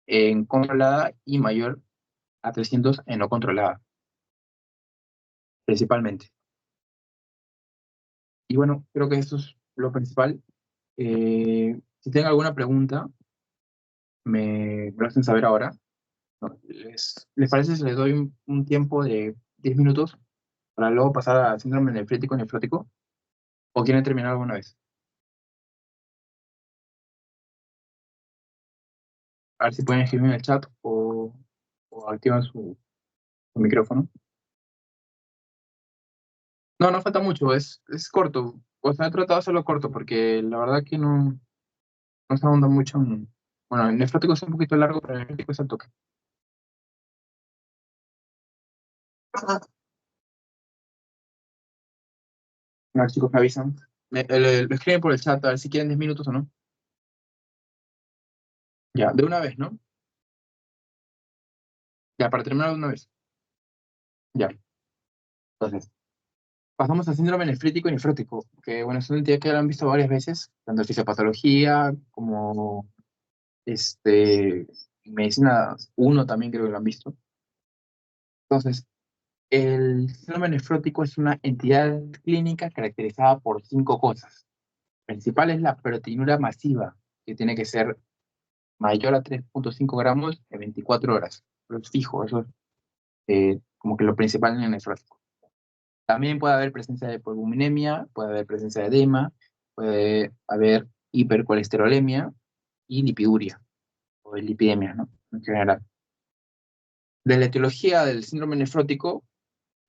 en controlada y mayor a 300 en no controlada, principalmente. Y bueno, creo que eso es lo principal. Si tienen alguna pregunta, me lo hacen saber ahora, ¿no? ¿Les parece si les doy un tiempo de 10 minutos para luego pasar a síndrome nefrítico nefrótico? ¿O quieren terminar alguna vez? A ver si pueden escribir en el chat o activan su micrófono. No, no falta mucho, es corto. O sea, he tratado de hacerlo corto porque la verdad que no se ahonda mucho en... Bueno, el nefrótico es un poquito largo, pero el nefrítico es al toque. A ver, chicos, me avisan. Lo escriben por el chat, a ver si quieren 10 minutos o no. Ya, de una vez, ¿no? Ya, para terminar de una vez. Ya, entonces, pasamos al síndrome nefrítico y nefrótico, que bueno, es una entidad que lo han visto varias veces, tanto en fisiopatología como medicina uno también creo que lo han visto. Entonces, el síndrome nefrótico es una entidad clínica caracterizada por 5 cosas. Principal es la proteinura masiva, que tiene que ser mayor a 3,5 gramos en 24 horas. Pero es fijo, eso es como que lo principal en el nefrótico. También puede haber presencia de hipoalbuminemia, puede haber presencia de edema, puede haber hipercolesterolemia y lipiduria, o lipidemia, ¿no? En general. De la etiología del síndrome nefrótico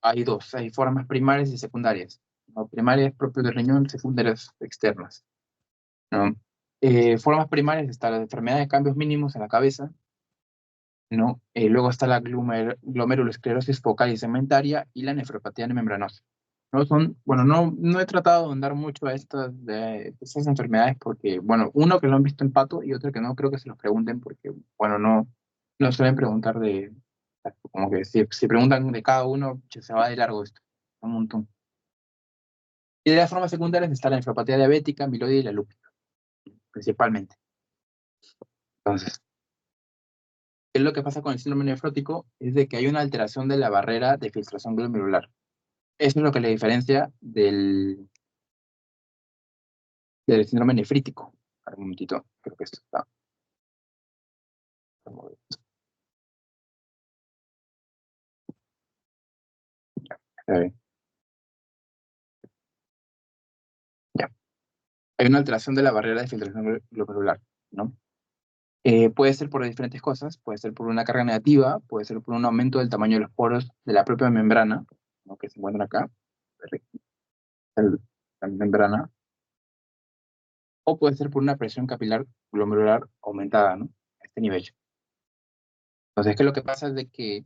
hay dos, hay formas primarias y secundarias. ¿No? Primarias propias del riñón, secundarias externas, ¿no? Formas primarias está la enfermedad de cambios mínimos en la cabeza, ¿no? Luego está la glomerulosclerosis focal y segmentaria y la nefropatía membranosa. No son, bueno, no he tratado de andar mucho a estas enfermedades porque, bueno, uno que lo han visto en pato y otro que no creo que se los pregunten porque, bueno, no suelen preguntar como que si preguntan de cada uno, se va de largo esto, un montón. Y de las formas secundarias está la nefropatía diabética, amiloide y la lúpica, principalmente. Entonces, ¿qué es lo que pasa con el síndrome nefrótico? Es de que hay una alteración de la barrera de filtración glomerular. Eso es lo que le diferencia del síndrome nefrítico. A ver, un momentito, creo que esto está. Eh, ya. Hay una alteración de la barrera de filtración glomerular, ¿no? Puede ser por diferentes cosas, puede ser por una carga negativa, puede ser por un aumento del tamaño de los poros de la propia membrana, ¿no? Que se encuentra acá, el- la membrana, o puede ser por una presión capilar glomerular aumentada, ¿no? A este nivel. Entonces, ¿qué es lo que pasa? Es de que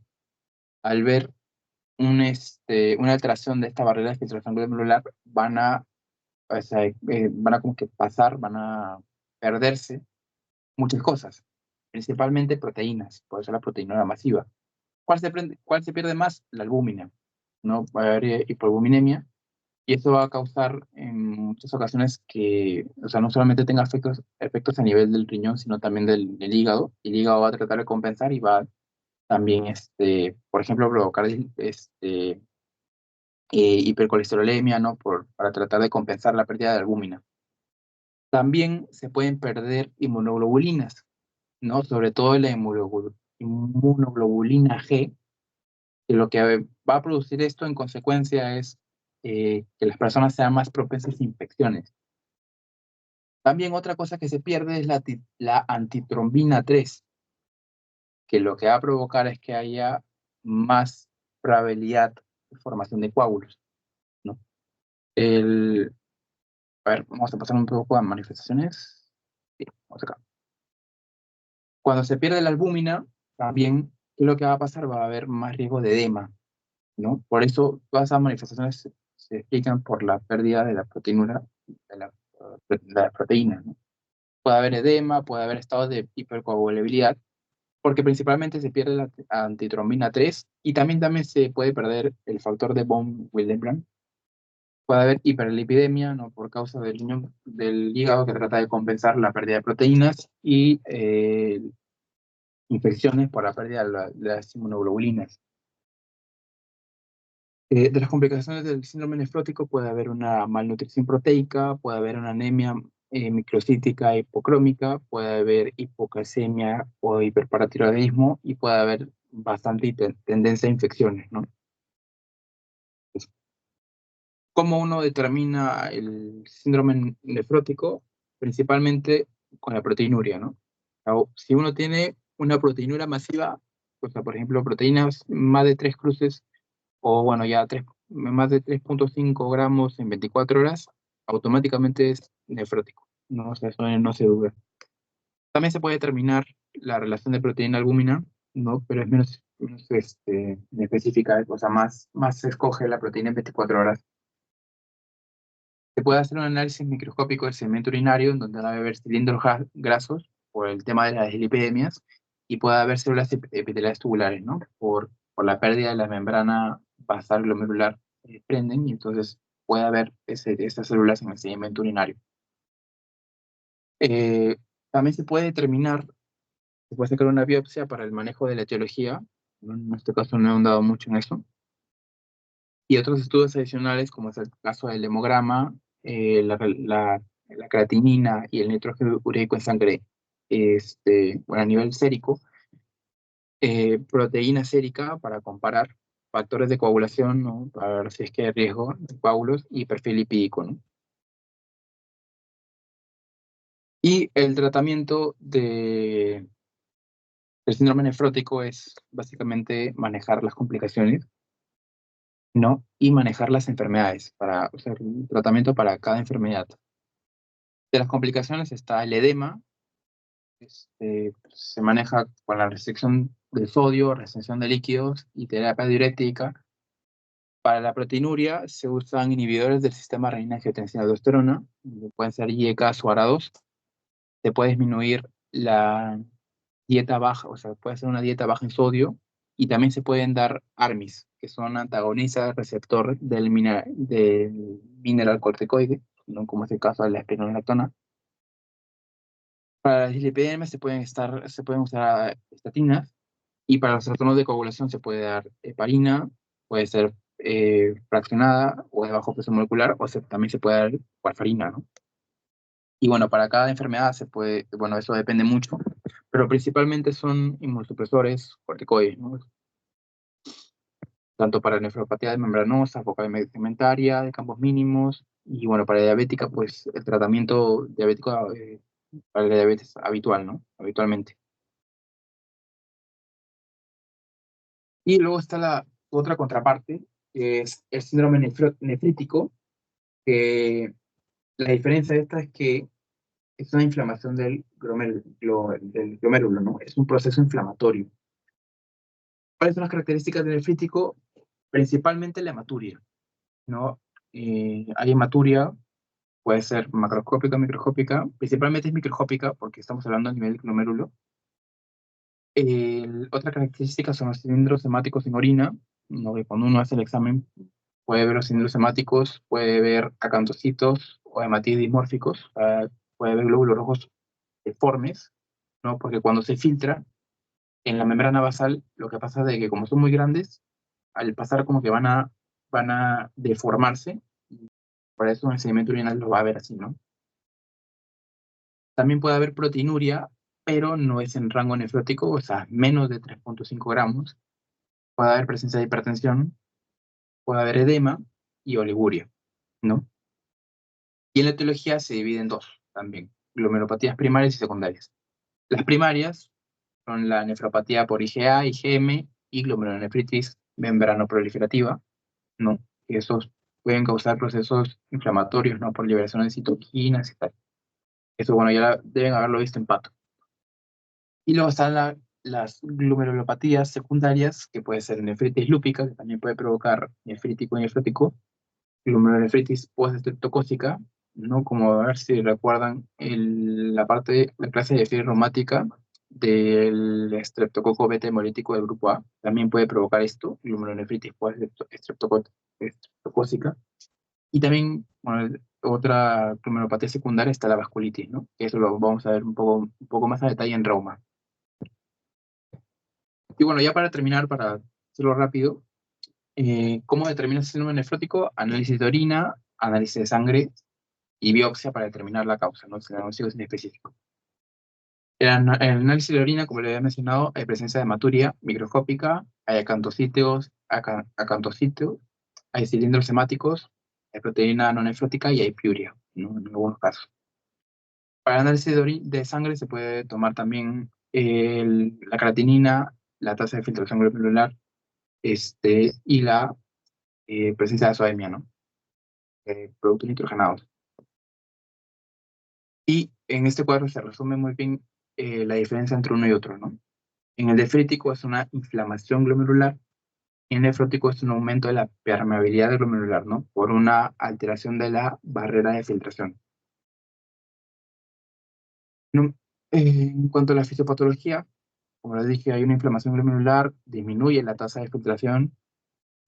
al ver una alteración de esta barrera de filtración glomerular, o sea, van a como que pasar, van a perderse muchas cosas. principalmente proteínas, por eso la proteinura masiva. ¿Cuál se pierde más? La albúmina, ¿no? Va a haber hipoalbuminemia, y eso va a causar en muchas ocasiones que, o sea, no solamente tenga efectos a nivel del riñón, sino también del hígado. El hígado va a tratar de compensar y va también, por ejemplo, provocar hipercolesterolemia, ¿no? Para tratar de compensar la pérdida de albúmina. También se pueden perder inmunoglobulinas, ¿no? Sobre todo la inmunoglobulina G, que lo que va a producir esto en consecuencia es que las personas sean más propensas a infecciones. También otra cosa que se pierde es la antitrombina 3, que lo que va a provocar es que haya más probabilidad de formación de coágulos, ¿no? A ver, vamos a pasar un poco a manifestaciones. Sí, vamos acá. Cuando se pierde la albúmina, también, ¿qué es lo que va a pasar? Va a haber más riesgo de edema, ¿no? Por eso todas esas manifestaciones se explican por la pérdida de la proteinura, de la proteína, ¿no? Puede haber edema, puede haber estados de hipercoagulabilidad, porque principalmente se pierde la antitrombina 3 y también se puede perder el factor de von Willebrand. Puede haber hiperlipidemia, ¿no? Por causa del hígado que trata de compensar la pérdida de proteínas y infecciones por la pérdida de las inmunoglobulinas. De las complicaciones del síndrome nefrótico puede haber una malnutrición proteica, puede haber una anemia microcítica hipocrómica, puede haber hipocalcemia o hiperparatiroidismo y puede haber bastante tendencia a infecciones, ¿no? Pues, ¿cómo uno determina el síndrome nefrótico? Principalmente con la proteinuria, ¿no? O si uno tiene una proteinura masiva, o sea, por ejemplo, proteínas más de 3 cruces o bueno, ya más de 3,5 gramos en 24 horas, automáticamente es nefrótico. No, o sea, eso no se duda. También se puede determinar la relación de proteína-albúmina, ¿no? Pero es menos específica, o sea, más se escoge la proteína en 24 horas. Se puede hacer un análisis microscópico del segmento urinario, en donde va a haber cilindros grasos por el tema de las dislipidemias, y puede haber células epiteliales tubulares, ¿no? Por la pérdida de la membrana basal glomerular que desprenden, y entonces puede haber esas células en el sedimento urinario. Eh, También se puede sacar una biopsia para el manejo de la etiología, ¿no? En este caso no he ahondado mucho en eso, y otros estudios adicionales, como es el caso del hemograma, la creatinina y el nitrógeno ureico en sangre, bueno, a nivel sérico, proteína sérica para comparar factores de coagulación, ¿no? Para ver si es que hay riesgo de coágulos y perfil lipídico, ¿no? Y el tratamiento del síndrome nefrótico es básicamente manejar las complicaciones, ¿no? Y manejar las enfermedades, o sea, un tratamiento para cada enfermedad. De las complicaciones está el edema, se maneja con la restricción del sodio, restricción de líquidos y terapia diurética. Para la proteinuria se usan inhibidores del sistema renina-angiotensina-aldosterona, pueden ser IECAS o ARA2. Se puede disminuir la dieta baja, o sea, puede ser una dieta baja en sodio, y también se pueden dar ARMIs, que son antagonistas receptor del mineral corticoide, ¿no? Como es el caso de la espironolactona. Para las dislipidemias se pueden usar estatinas, y para los trastornos de coagulación se puede dar heparina, puede ser fraccionada o de bajo peso molecular, también se puede dar warfarina, ¿no? Y bueno, para cada enfermedad bueno, eso depende mucho, pero principalmente son inmunosupresores corticoides, ¿no? Tanto para nefropatía membranosa, focal medicamentaria, de campos mínimos, y bueno, para diabética, pues el tratamiento diabético para la diabetes habitual, ¿no? Habitualmente. Y luego está la otra contraparte, que es el síndrome nefrítico, que la diferencia de esta es que es una inflamación del glomérulo, ¿no? Es un proceso inflamatorio. ¿Cuáles son las características del nefrítico? Principalmente la hematuria, ¿no? Hay hematuria, puede ser macroscópica, microscópica, principalmente es microscópica porque estamos hablando a nivel del glomérulo, Otra característica son los cilindros hemáticos en orina, ¿no? Que cuando uno hace el examen puede ver los cilindros hemáticos, puede ver acantocitos o hematitis dimórficos, puede ver glóbulos rojos deformes, ¿no? Porque cuando se filtra en la membrana basal, lo que pasa es que como son muy grandes, al pasar como que van a deformarse, y por eso en el sedimento urinal lo va a ver así, ¿no? También puede haber proteinuria, pero no es en rango nefrótico, o sea, menos de 3,5 gramos. Puede haber presencia de hipertensión, puede haber edema y oliguria, ¿no? Y en la etiología se divide en dos también, glomerulopatías primarias y secundarias. Las primarias son la nefropatía por IgA, IgM y glomerulonefritis membranoproliferativa, ¿no? Que esos pueden causar procesos inflamatorios, ¿no? Por liberación de citoquinas y tal. Eso, bueno, deben haberlo visto en pato. Y luego están las glomerulopatías secundarias, que puede ser nefritis lúpica, que también puede provocar nefrítico y nefrótico, glomerulonefritis postestreptocócica, ¿no? Como a ver si recuerdan la clase de fiebre reumática del estreptococo beta hemolítico del grupo A, también puede provocar esto, glomerulonefritis postestreptocócica. Y también, bueno, otra glomerulopatía secundaria está la vasculitis, ¿no? Eso lo vamos a ver un poco más a detalle en reuma. Y bueno, ya para terminar, para hacerlo rápido, ¿cómo determinas el síndrome nefrótico? Análisis de orina, análisis de sangre y biopsia para determinar la causa, ¿no? Si el diagnóstico es inespecífico. El análisis de orina, como le había mencionado, hay presencia de hematuria microscópica, hay acantocitos, hay cilindros hemáticos, hay proteína no nefrótica y hay piuria, ¿no? En algunos casos. Para el análisis de sangre se puede tomar también la creatinina, la tasa de filtración glomerular, y la presencia de azoemia, ¿no? Productos nitrogenados. Y en este cuadro se resume muy bien la diferencia entre uno y otro, ¿no? En el nefrítico es una inflamación glomerular, y en el nefrótico es un aumento de la permeabilidad glomerular, ¿no? Por una alteración de la barrera de filtración. No, en cuanto a la fisiopatología, como les dije, hay una inflamación glomerular, disminuye la tasa de filtración,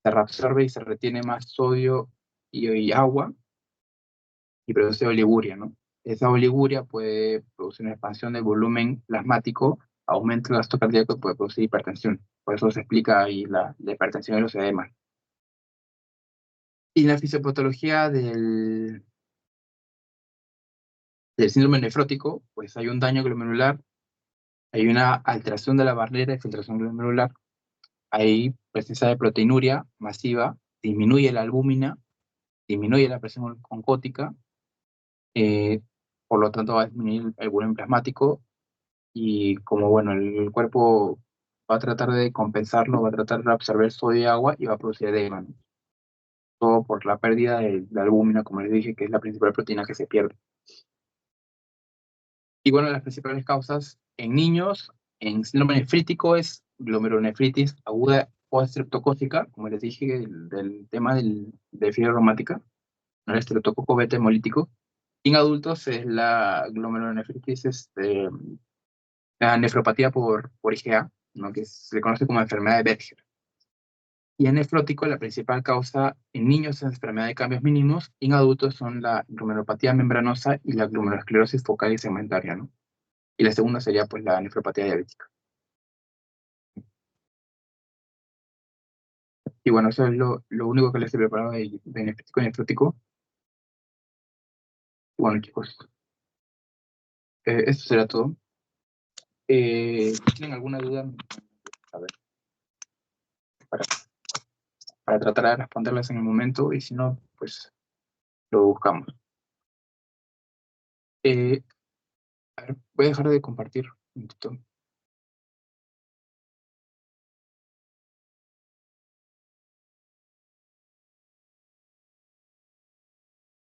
se reabsorbe y se retiene más sodio y agua, y produce oliguria, ¿no? Esa oliguria puede producir una expansión del volumen plasmático, aumenta el gasto cardíaco y puede producir hipertensión. Por eso se explica ahí la hipertensión y los edemas. Y la fisiopatología del síndrome nefrótico, pues hay un daño glomerular, hay una alteración de la barrera de filtración glomerular, hay presencia de proteinuria masiva, disminuye la albúmina, disminuye la presión oncótica, eh, por lo tanto va a disminuir el volumen plasmático y como bueno, el cuerpo va a tratar de compensarlo, va a tratar de absorber sodio y agua y va a producir edema, ¿no? Todo por la pérdida de la albúmina, como les dije, que es la principal proteína que se pierde. Y bueno, las principales causas en niños, en síndrome nefrítico es glomerulonefritis aguda o estreptocócica, como les dije, del tema de fiebre reumática, ¿no? El estreptococo beta hemolítico. Y en adultos es la glomerulonefritis, la nefropatía por IgA, ¿no? Que se conoce como enfermedad de Berger. Y en nefrótico, la principal causa en niños es enfermedad de cambios mínimos, y en adultos son la glomerulopatía membranosa y la glomerulosclerosis focal y segmentaria, ¿no? Y la segunda sería pues la nefropatía diabética. Y bueno, eso es lo único que les he preparado de nefrítico y nefrótico. Bueno, chicos, esto será todo. ¿Tienen alguna duda? A ver, para, para tratar de responderlas en el momento, y si no, pues lo buscamos. A ver, voy a dejar de compartir un poquito.